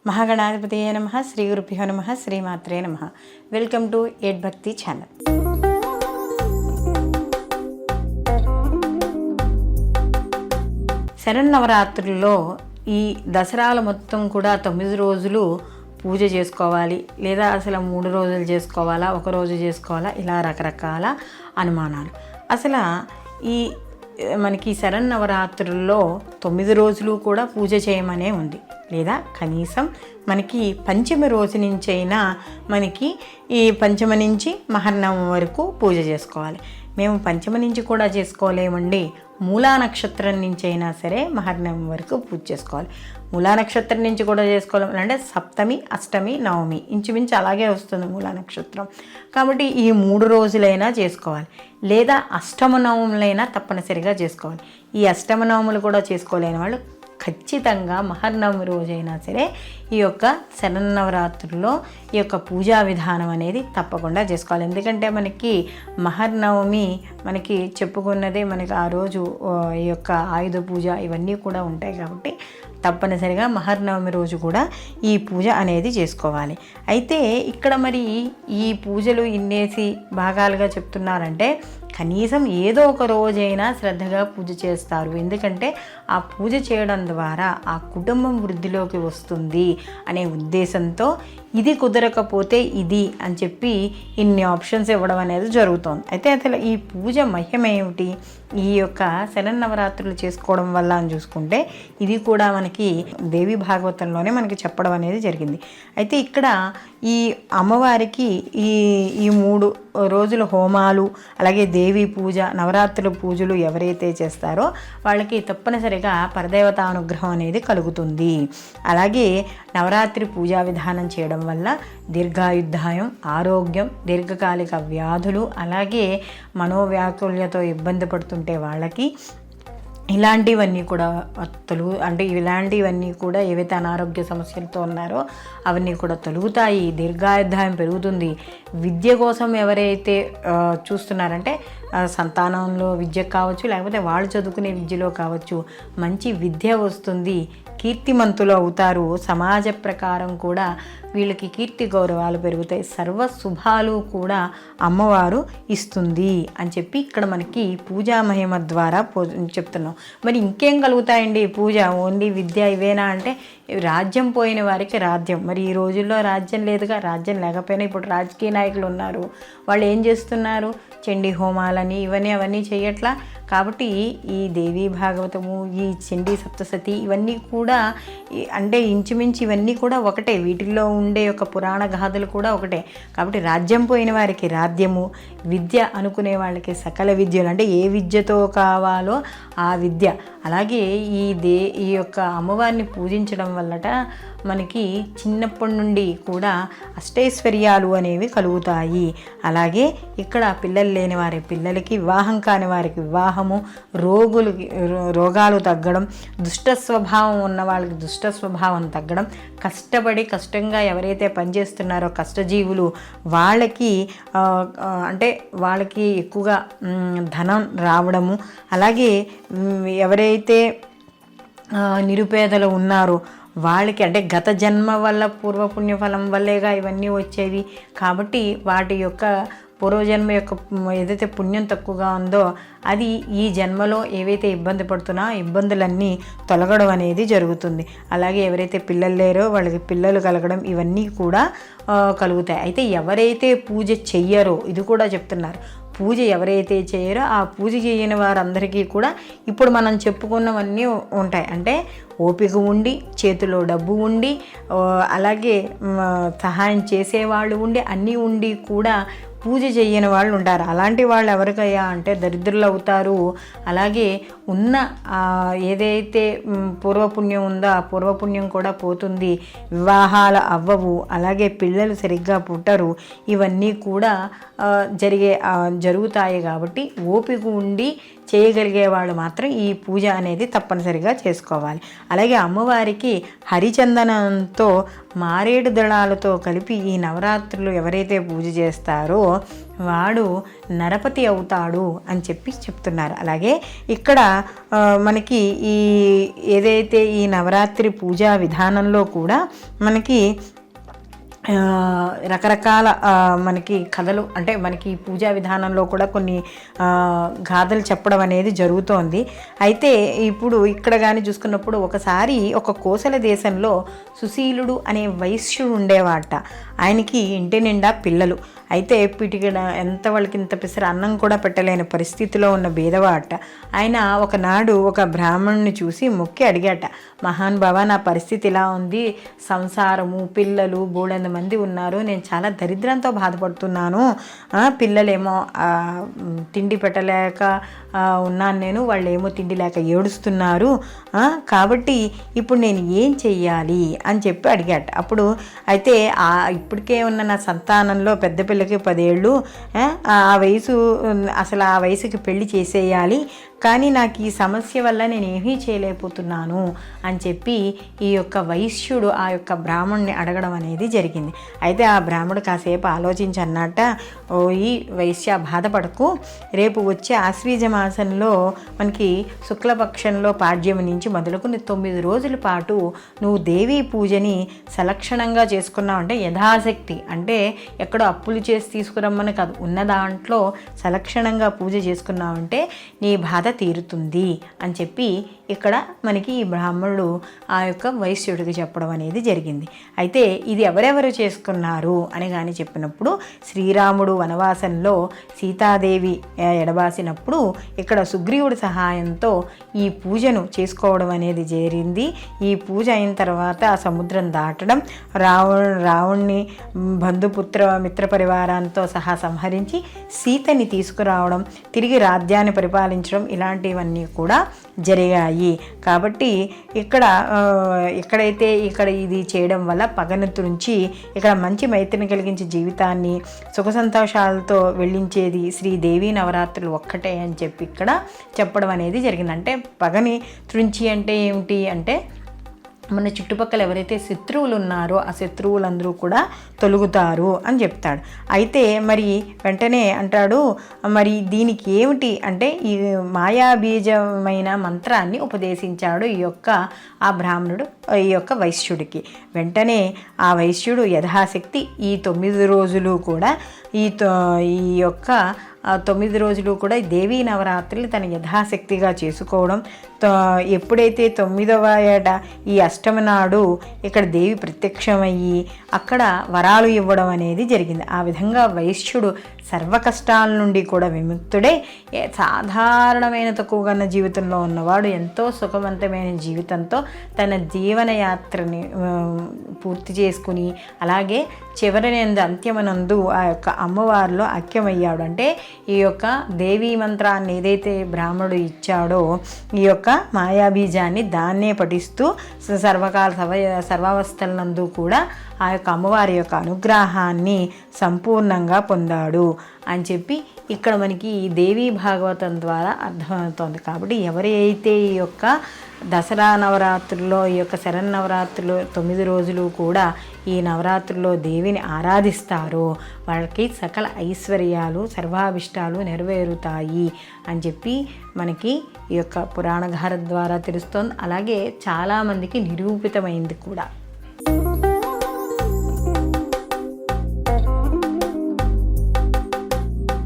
మహాగణాధిపతయే నమః. శ్రీ గురుభ్యో నమః. శ్రీమాత్రే నమః. వెల్కమ్ టు ఎడ్ భక్తి ఛానల్. శరన్నవరాత్రుల్లో ఈ దసరాల మొత్తం కూడా 9 రోజులు పూజ చేసుకోవాలి, లేదా అసలు 3 రోజులు చేసుకోవాలా, ఒక రోజు చేసుకోవాలా, ఇలా రకరకాల అనుమానాలు. అసలు ఈ మనకి శరన్నవరాత్రుల్లో 9 రోజులు కూడా పూజ చేయమనే ఉంది, లేదా కనీసం మనకి పంచమి రోజు నుంచైనా మనకి ఈ పంచమ నుంచి మహర్నవం వరకు పూజ చేసుకోవాలి. మేము పంచమ నుంచి కూడా చేసుకోలేమండి, మూలా నక్షత్రం నుంచి అయినా సరే మహర్నవం వరకు పూజ చేసుకోవాలి. మూలా నక్షత్రం నుంచి కూడా చేసుకోవాలి అంటే సప్తమి, అష్టమి, నవమి ఇంచుమించు అలాగే వస్తుంది మూలా నక్షత్రం. కాబట్టి ఈ 3 రోజులైనా చేసుకోవాలి, లేదా అష్టమ నవములైనా తప్పనిసరిగా చేసుకోవాలి. ఈ అష్టమ నవములు కూడా చేసుకోలేని వాళ్ళు ఖచ్చితంగా మహర్నవమి రోజైనా సరే ఈ యొక్క శరన్నవరాత్రుల్లో ఈ యొక్క పూజా విధానం అనేది తప్పకుండా చేసుకోవాలి. ఎందుకంటే మనకి మహర్నవమి మనకి చెప్పుకున్నదే, మనకి ఆ రోజు ఈ యొక్క ఆయుధ పూజ ఇవన్నీ కూడా ఉంటాయి. కాబట్టి తప్పనిసరిగా మహర్నవమి రోజు కూడా ఈ పూజ అనేది చేసుకోవాలి. అయితే ఇక్కడ మరి ఈ పూజలు ఇన్నేసి భాగాలుగా చెప్తున్నారంటే కనీసం ఏదో ఒక రోజైనా శ్రద్ధగా పూజ చేస్తారు. ఎందుకంటే ఆ పూజ చేయడం ద్వారా ఆ కుటుంబం వృద్ధిలోకి వస్తుంది అనే ఉద్దేశంతో ఇది కుదరకపోతే ఇది అని చెప్పి ఇన్ని ఆప్షన్స్ ఇవ్వడం అనేది జరుగుతుంది. అయితే అసలు ఈ పూజ మహిమేమిటి, ఈ యొక్క శరన్నవరాత్రులు చేసుకోవడం వల్ల అని చూసుకుంటే ఇది కూడా మనకి దేవి భాగవతంలోనే మనకి చెప్పడం అనేది జరిగింది. అయితే ఇక్కడ ఈ అమ్మవారికి ఈ 3 రోజుల హోమాలు, అలాగే దేవి పూజ, నవరాత్రుల పూజలు ఎవరైతే చేస్తారో వాళ్ళకి తప్పనిసరిగా పరదేవత అనుగ్రహం అనేది కలుగుతుంది. అలాగే నవరాత్రి పూజా విధానం చేయడం వల్ల దీర్ఘాయుద్ధాయం, ఆరోగ్యం, దీర్ఘకాలిక వ్యాధులు, అలాగే మనోవ్యాకుల్యతో ఇబ్బంది పడుతుంటే వాళ్ళకి ఇలాంటివన్నీ కూడా ఇలాంటివన్నీ కూడా ఏవైతే అనారోగ్య సమస్యలతో ఉన్నారో అవన్నీ కూడా తొలుగుతాయి. దీర్ఘాయుద్ధాయం పెరుగుతుంది. విద్య కోసం ఎవరైతే చూస్తున్నారంటే సంతానంలో విద్య కావచ్చు, లేకపోతే వాళ్ళు చదువుకునే విద్యలో కావచ్చు, మంచి విద్య వస్తుంది, కీర్తిమంతులు అవుతారు. సమాజ ప్రకారం కూడా వీళ్ళకి కీర్తి గౌరవాలు పెరుగుతాయి. సర్వ శుభాలు కూడా అమ్మవారు ఇస్తుంది అని చెప్పి ఇక్కడ మనకి పూజా మహిమ ద్వారా చెప్తున్నాం. మరి ఇంకేం కలుగుతాయండి పూజ? ఓన్లీ విద్య ఇవేనా అంటే రాజ్యం పోయిన వారికి రాజ్యం. మరి ఈ రోజుల్లో రాజ్యం లేదుగా. రాజ్యం లేకపోయినా ఇప్పుడు రాజకీయ నాయకులు ఉన్నారు, వాళ్ళు ఏం చేస్తున్నారు? చండీ హోమాలని అవన్నీ చేయట్లా. కాబట్టి ఈ దేవీ భాగవతము, ఈ చండీ సప్తసతి ఇవన్నీ కూడా అంటే ఇంచుమించు ఇవన్నీ కూడా ఒకటే, వీటిల్లో ఉండే ఒక పురాణ గాథలు కూడా ఒకటే. కాబట్టి రాజ్యం పోయిన వారికి రాజ్యము, విద్య అనుకునే వాళ్ళకి సకల విద్యలు, అంటే ఏ విద్యతో కావాలో ఆ విద్య. అలాగే ఈ యొక్క అమ్మవారిని పూజించడం వల్లట మనకి చిన్నప్పటి నుండి కూడా అష్టైశ్వర్యాలు అనేవి కలుగుతాయి. అలాగే ఇక్కడ పిల్లలు లేని వారి పిల్లలకి, వివాహం కాని వారికి వివాహము, రోగాలు తగ్గడం, దుష్ట స్వభావం ఉన్న వాళ్ళకి దుష్ట స్వభావం తగ్గడం, కష్టంగా ఎవరైతే పనిచేస్తున్నారో కష్టజీవులు వాళ్ళకి వాళ్ళకి ఎక్కువగా ధనం రావడము, అలాగే ఎవరైతే నిరుపేదలు ఉన్నారో వాళ్ళకి అంటే గత జన్మ వల్ల పూర్వపుణ్యఫలం వల్లేగా ఇవన్నీ వచ్చేవి. కాబట్టి వాటి యొక్క పూర్వజన్మ యొక్క ఏదైతే పుణ్యం తక్కువగా ఉందో అది ఈ జన్మలో ఏవైతే ఇబ్బంది పడుతున్నా ఇబ్బందులన్నీ తొలగడం అనేది జరుగుతుంది. అలాగే ఎవరైతే పిల్లలు లేరో వాళ్ళకి పిల్లలు కలగడం ఇవన్నీ కూడా కలుగుతాయి. అయితే ఎవరైతే పూజ చెయ్యరో ఇది కూడా చెప్తున్నారు. పూజ ఎవరైతే చేయరో ఆ పూజ చేయని వారందరికీ కూడా ఇప్పుడు మనం చెప్పుకున్నవన్నీ ఉంటాయి. అంటే ఓపిక ఉండి, చేతిలో డబ్బు ఉండి, అలాగే సహాయం చేసేవాళ్ళు ఉండి, అన్నీ ఉండి కూడా పూజ చేయని వాళ్ళు ఉంటారు. అలాంటి వాళ్ళు ఎవరికయ్యా అంటే దరిద్రులు అవుతారు. అలాగే ఉన్న ఏదైతే పూర్వపుణ్యం ఉందో ఆ పూర్వపుణ్యం కూడా పోతుంది, వివాహాలు అవ్వవు, అలాగే పిల్లలు సరిగ్గా పుట్టరు. ఇవన్నీ కూడా జరుగుతాయి. కాబట్టి ఓపిక ఉండి చేయగలిగే వాళ్ళు మాత్రం ఈ పూజ అనేది తప్పనిసరిగా చేసుకోవాలి. అలాగే అమ్మవారికి హరిచందనంతో మారేడు దళాలతో కలిపి ఈ నవరాత్రులు ఎవరైతే పూజ చేస్తారో వాడు నరపతి అవుతాడు అని చెప్పి చెప్తున్నారు. అలాగే ఇక్కడ మనకి ఈ ఏదైతే ఈ నవరాత్రి పూజా విధానంలో కూడా మనకి రకరకాల మనకి కథలు, అంటే మనకి పూజా విధానంలో కూడా కొన్ని గాథలు చెప్పడం అనేది జరుగుతోంది. అయితే ఇప్పుడు ఇక్కడ కానీ చూసుకున్నప్పుడు ఒకసారి ఒక కోసల దేశంలో సుశీలుడు అనే వైశ్యుడు ఉండేవాట. ఆయనకి ఇంటి నిండా పిల్లలు. అయితే పిటికిన ఎంత వాళ్ళకి ఇంత పిసర అన్నం కూడా పెట్టలేని పరిస్థితిలో ఉన్న బీదవాట. ఆయన ఒకనాడు ఒక బ్రాహ్మణుని చూసి మొక్కి అడిగాట, మహానుభావ, నా పరిస్థితి ఇలా ఉంది, సంసారము, పిల్లలు బోళంత మంది ఉన్నారు, నేను చాలా దరిద్రంతో బాధపడుతున్నాను, పిల్లలేమో తిండి పెట్టలేక ఉన్నాను నేను, వాళ్ళు ఏమో తిండి లేక ఏడుస్తున్నారు, కాబట్టి ఇప్పుడు నేను ఏం చెయ్యాలి అని చెప్పి అడిగాట. అప్పుడు అయితే ఇప్పటికే ఉన్న నా సంతానంలో పెద్ద పిల్లకి 10 ఏళ్ళు, ఆ వయసు అసలు ఆ వయసుకి పెళ్లి చేసేయాలి, కానీ నాకు ఈ సమస్య వల్ల నేను ఏమీ చేయలేకపోతున్నాను అని చెప్పి ఈ యొక్క వైశ్యుడు ఆ యొక్క బ్రాహ్మణుని అడగడం అనేది జరిగింది. అయితే ఆ బ్రాహ్మణుడు కాసేపు ఆలోచించి అన్నట్ట, ఓ ఈ వైశ్య బాధపడకు, రేపు వచ్చే ఆశ్వీజ మాసంలో మనకి శుక్లపక్షంలో పాడ్యమి నుంచి మొదలుకుని 9 రోజుల పాటు నువ్వు దేవీ పూజని సలక్షణంగా చేసుకున్నావు అంటే యథాశక్తి, అంటే ఎక్కడో అప్పులు చేసి తీసుకురమ్మని కాదు, ఉన్న దాంట్లో సలక్షణంగా పూజ చేసుకున్నావంటే నీ బాధ తీరుతుంది అని చెప్పి ఇక్కడ మనకి ఈ బ్రాహ్మణుడు ఆ యొక్క వైశ్యుడికి చెప్పడం అనేది జరిగింది. అయితే ఇది ఎవరెవరు చేసుకున్నారు అని కానీ చెప్పినప్పుడు, శ్రీరాముడు వనవాసంలో సీతాదేవి ఎడబాసినప్పుడు ఇక్కడ సుగ్రీవుడి సహాయంతో ఈ పూజను చేసుకోవడం అనేది జరిగింది. ఈ పూజ అయిన తర్వాత ఆ సముద్రం దాటడం, రావణ్ణి మిత్ర పరివారాలతో సహా సంహరించి సీతని తీసుకురావడం, తిరిగి రాజ్యాన్ని పరిపాలించడం, ఇలాంటివన్నీ కూడా జరిగాయి. కాబట్టి ఇక్కడైతే ఇది చేయడం వల్ల పగను తురించి ఇక్కడ మంచి మైత్రిని కలిగించే జీవితాన్ని సుఖ సంతోషాలతో వెళ్ళించేది శ్రీదేవి నవరాత్రులు ఒక్కటే అని చెప్పి ఇక్కడ చెప్పడం అనేది జరిగింది. అంటే పగని తురించి అంటే ఏమిటి అంటే, మన చుట్టుపక్కల ఎవరైతే శత్రువులు ఉన్నారో ఆ శత్రువులందరూ కూడా తొలుగుతారు అని చెప్తాడు. అయితే మరి వెంటనే అంటాడు, మరి దీనికి ఏమిటి అంటే ఈ మాయాబీజమైన మంత్రాన్ని ఉపదేశించాడు ఆ బ్రాహ్మణుడు ఈ యొక్క వైశ్యుడికి. వెంటనే ఆ వైశ్యుడు యథాశక్తి ఈ 9 రోజులు కూడా ఈ యొక్క 9 రోజులు కూడా దేవీ నవరాత్రులు తన యథాశక్తిగా చేసుకోవడం, ఎప్పుడైతే 9వ ఏట ఈ అష్టమి నాడు ఇక్కడ దేవి ప్రత్యక్షమయ్యి అక్కడ వరాలు ఇవ్వడం అనేది జరిగింది. ఆ విధంగా వైశ్యుడు సర్వ కష్టాల నుండి కూడా విముక్తుడై సాధారణమైన తక్కువగా జీవితంలో ఉన్నవాడు ఎంతో సుఖవంతమైన జీవితంతో తన జీవనయాత్రని పూర్తి చేసుకుని, అలాగే చివరినందు అంత్యమనందు ఆ యొక్క అమ్మవారిలో ఐక్యమయ్యాడు. అంటే ఈ యొక్క దేవీ మంత్రాన్ని ఏదైతే బ్రాహ్మణుడు ఇచ్చాడో ఈ యొక్క మాయాబీజాన్ని దాన్నే పఠిస్తూ సర్వావస్థలందు కూడా ఆ యొక్క అమ్మవారి యొక్క అనుగ్రహాన్ని సంపూర్ణంగా పొందాడు అని చెప్పి ఇక్కడ మనకి ఈ దేవీ భాగవతం ద్వారా అర్థమవుతోంది. కాబట్టి ఎవరైతే ఈ యొక్క దసరా నవరాత్రుల్లో ఈ యొక్క శరన్నవరాత్రులు 9 రోజులు కూడా ఈ నవరాత్రుల్లో దేవిని ఆరాధిస్తారో వాళ్ళకి సకల ఐశ్వర్యాలు సర్వాభిష్టాలు నెరవేరుతాయి అని చెప్పి మనకి ఈ యొక్క పురాణగాథ ద్వారా తెలుస్తోంది. అలాగే చాలామందికి నిరూపితమైంది కూడా.